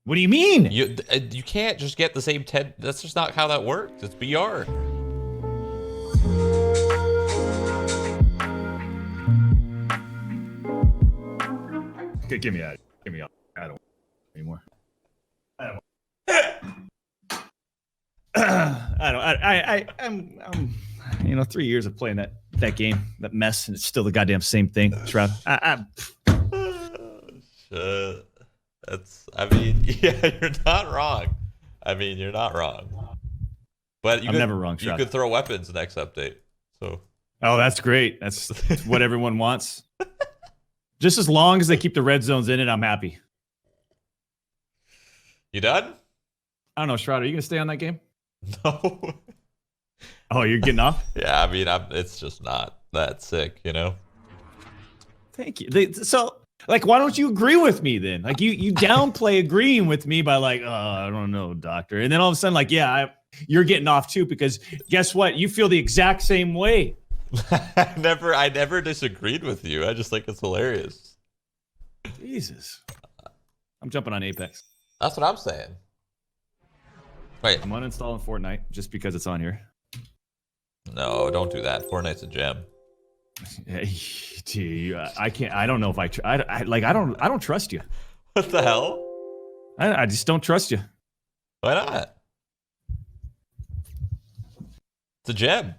What do you mean? You can't just get the same 10. That's just not how that works. It's BR. Okay, get me out. Get me out. I don't want anymore. I don't. I'm 3 years of playing that game, that mess, and it's still the goddamn same thing. Shroud. Shit. I mean, yeah, you're not wrong. You're not wrong. But I'm never wrong, you Shroud. could throw weapons next update. So. Oh, that's great. That's what everyone wants. Just as long as they keep the red zones in it, I'm happy. You done? I don't know, Shroud. Are you gonna stay on that game? No. Oh, you're getting off? Yeah, it's just not that sick, you know? Thank you. So, like, why don't you agree with me then? Like, you downplay agreeing with me by like, oh, I don't know, doctor. And then all of a sudden, like, yeah, you're getting off too because guess what? You feel the exact same way. I never disagreed with you. I just think it's hilarious. Jesus. I'm jumping on Apex. That's what I'm saying. Wait. I'm uninstalling Fortnite just because it's on here. No, don't do that. Fortnite's a gem. I can't. I don't know if I don't trust you. What the hell? I just don't trust you. Why not? It's a gem.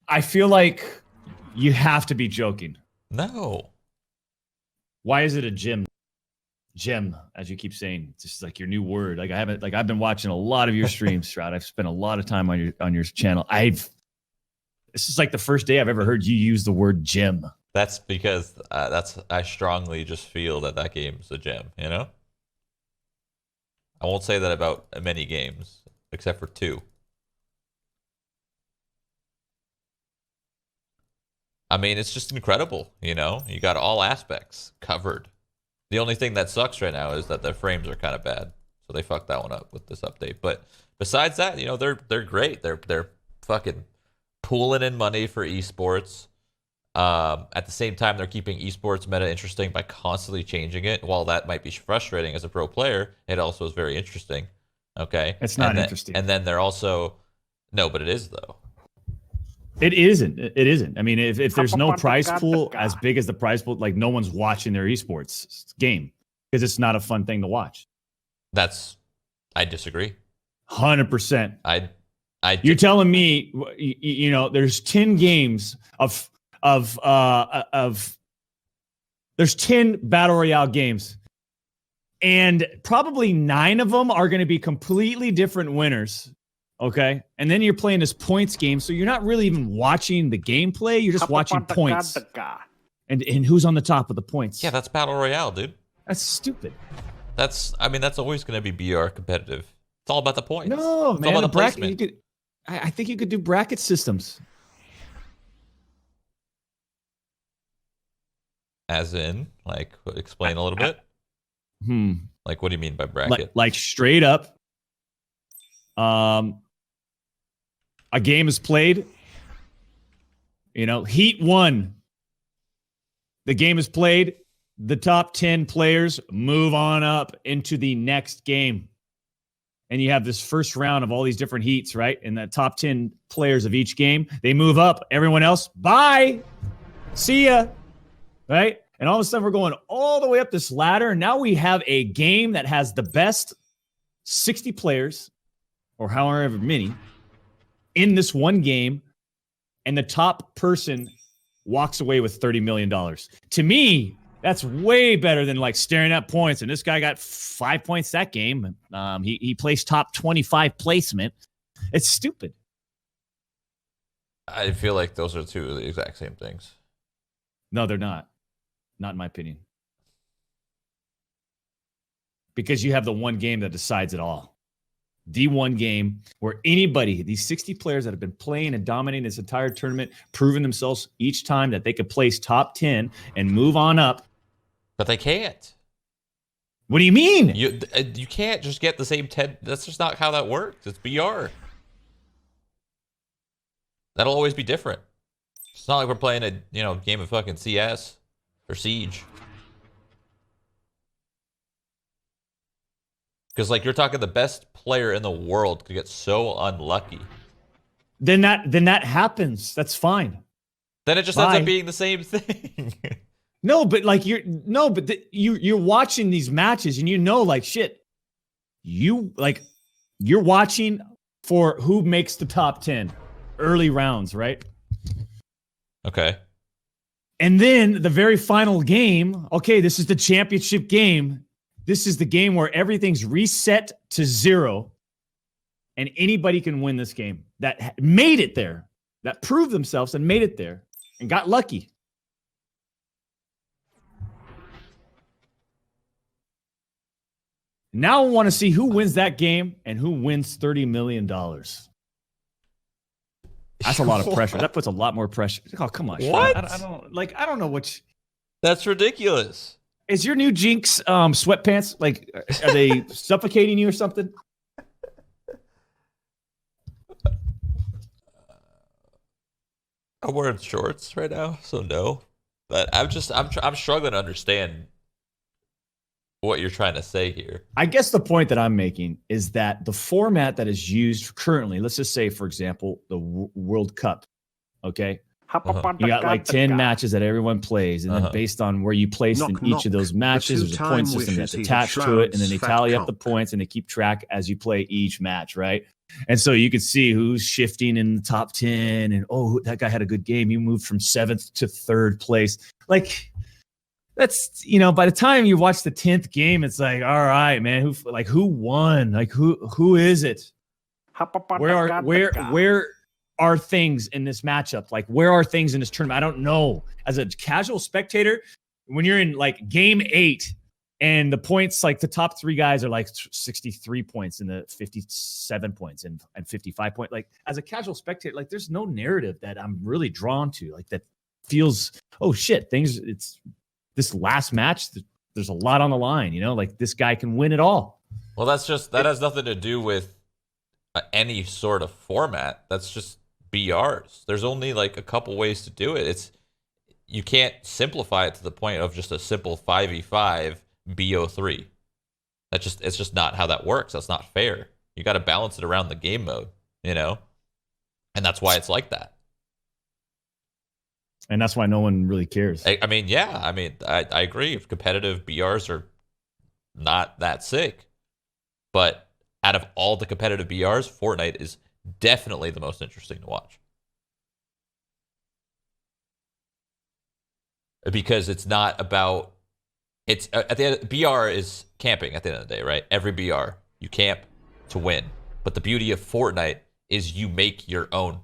I feel like you have to be joking. No. Why is it a gem? Gem, as you keep saying, it's just like your new word. Like I've been watching a lot of your streams, Shroud. I've spent a lot of time on your channel. This is like the first day I've ever heard you use the word gem. That's because I strongly just feel that game's a gem, you know? I won't say that about many games, except for 2. It's just incredible, you know? You got all aspects covered. The only thing that sucks right now is that their frames are kind of bad. So they fucked that one up with this update. But besides that, you know, they're great. They're fucking pooling in money for esports. At the same time, they're keeping esports meta interesting by constantly changing it. While that might be frustrating as a pro player, it also is very interesting. Okay? It's not interesting. And then they're also... No, but it is, though. It isn't. It isn't. If there's no prize pool as big as the prize pool, like no one's watching their esports game because it's not a fun thing to watch. I disagree. 100%. You're telling me, you know, there's 10 games there's 10 battle royale games, and probably 9 of them are going to be completely different winners. Okay. And then you're playing this points game. So you're not really even watching the gameplay. You're just watching points. And who's on the top of the points? Yeah, that's Battle Royale, dude. That's stupid. That's always going to be BR competitive. It's all about the points. No, it's man. all about the bracket, I think you could do bracket systems. As in, like, explain a little bit? Like, what do you mean by bracket? Like straight up. A game is played, you know, Heat 1. The game is played. The top 10 players move on up into the next game. And you have this first round of all these different heats, right? And the top 10 players of each game, they move up. Everyone else, bye. See ya. Right? And all of a sudden, we're going all the way up this ladder. And now we have a game that has the best 60 players, or however many, in this one game, and the top person walks away with $30 million. To me, that's way better than like staring at points. And this guy got 5 points that game. He placed top 25 placement. It's stupid. I feel like those are 2 of the exact same things. No, they're not. Not in my opinion. Because you have the one game that decides it all. The one game where anybody, these 60 players that have been playing and dominating this entire tournament, proving themselves each time that they could place top 10 and move on up. But they can't. What do you mean? You can't just get the same 10. That's just not how that works. It's BR. That'll always be different. It's not like we're playing a game of fucking CS or Siege. Because like you're talking the best player in the world could get so unlucky. Then that happens. That's fine. Then it just ends up being the same thing. No, but like you're watching these matches and you know like shit. You're watching for who makes the top 10 early rounds, right? Okay. And then the very final game, okay, this is the championship game. This is the game where everything's reset to 0 and anybody can win this game that made it there, that proved themselves and made it there and got lucky. Now I want to see who wins that game and who wins $30 million. That's a lot of pressure. That puts a lot more pressure. Oh, come on. What? I don't know what. That's ridiculous. Is your new Jinx sweatpants, like, are they suffocating you or something? I'm wearing shorts right now, so no. But I'm struggling to understand what you're trying to say here. I guess the point that I'm making is that the format that is used currently, let's just say, for example, the World Cup, okay? You got like 10 matches that everyone plays, and then based on where you place in each of those matches, there's a point system that's attached to it, and then they tally up the points and they keep track as you play each match, right? And so you can see who's shifting in the top 10, and oh, that guy had a good game. You moved from 7th to 3rd place. Like, that's, by the time you watch the 10th game, it's like, all right, man, who won? Like, who is it? Where are things in this matchup? Like, where are things in this tournament? I don't know. As a casual spectator, when you're in like game 8 and the points, like the top 3 guys are like 63 points and the 57 points and 55 points. Like, as a casual spectator, like, there's no narrative that I'm really drawn to. Like, that feels, oh shit, it's this last match, there's a lot on the line, like this guy can win it all. Well, that has nothing to do with any sort of format. That's just BRs. There's only like a couple ways to do it. You can't simplify it to the point of just a simple 5v5 BO3. It's just not how that works. That's not fair. You got to balance it around the game mode, and that's why it's like that. And that's why no one really cares. I agree. If competitive BRs are not that sick, but out of all the competitive BRs, Fortnite is definitely the most interesting to watch. Because it's not about, it's at the end, BR is camping at the end of the day, right? Every BR, you camp to win. But the beauty of Fortnite is you make your own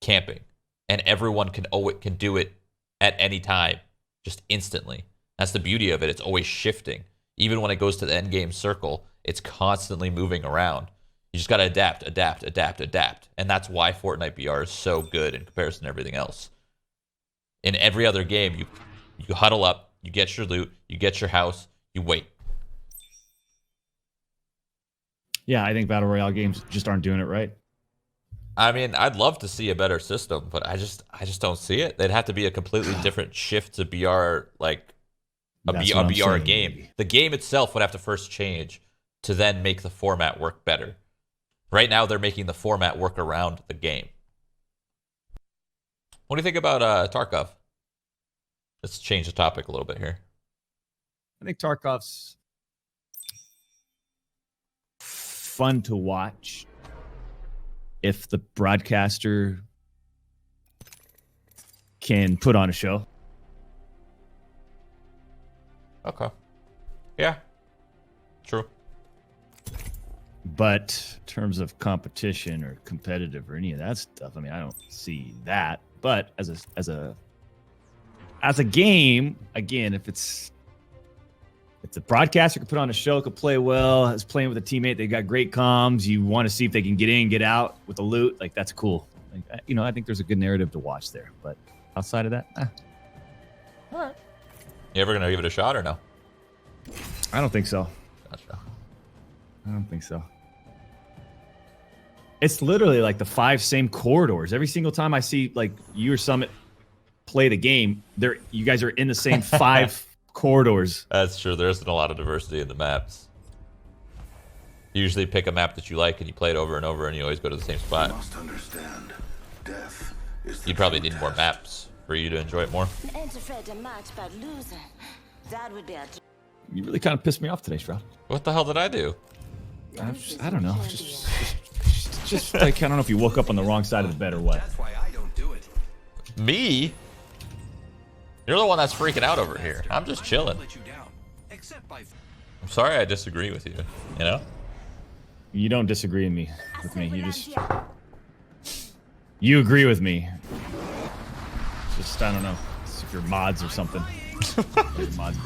camping. And everyone can do it at any time, just instantly. That's the beauty of it. It's always shifting. Even when it goes to the end game circle, it's constantly moving around. You just got to adapt. And that's why Fortnite BR is so good in comparison to everything else. In every other game, you huddle up, you get your loot, you get your house, you wait. Yeah, I think Battle Royale games just aren't doing it right. I mean, I'd love to see a better system, but I just don't see it. They'd have to be a completely different shift to BR, like a BR game. The game itself would have to first change to then make the format work better. Right now, they're making the format work around the game. What do you think about Tarkov? Let's change the topic a little bit here. I think Tarkov's fun to watch if the broadcaster can put on a show. Okay. Yeah. True. But in terms of competition or competitive or any of that stuff, I mean, I don't see that. But as a game, again, if the broadcaster can put on a show, could play well, is playing with a teammate, they got great comms, you want to see if they can get in, get out with the loot, like, that's cool. Like, I think there's a good narrative to watch there. But outside of that, all right. You ever gonna give it a shot or no? I don't think so. Gotcha. I don't think so. It's literally like the 5 same corridors. Every single time I see like you or Summit play the game, you guys are in the same 5 corridors. That's true. There isn't a lot of diversity in the maps. You usually pick a map that you like and you play it over and over, and you always go to the same spot. Must understand. Death is the You probably true need more test. maps for you to enjoy it more. Ain't afraid to match but losing. That would be a You really kind of pissed me off today, Shroud. What the hell did I do? I don't know. Just like, I don't know if you woke up on the wrong side of the bed or what. That's why I don't do it. Me? You're the one that's freaking out over here. I'm just chilling. Let you down. Except by I'm sorry I disagree with you. You know? You don't disagree with me. You agree with me. Just, I don't know. It's if you're mods or something. You're mods.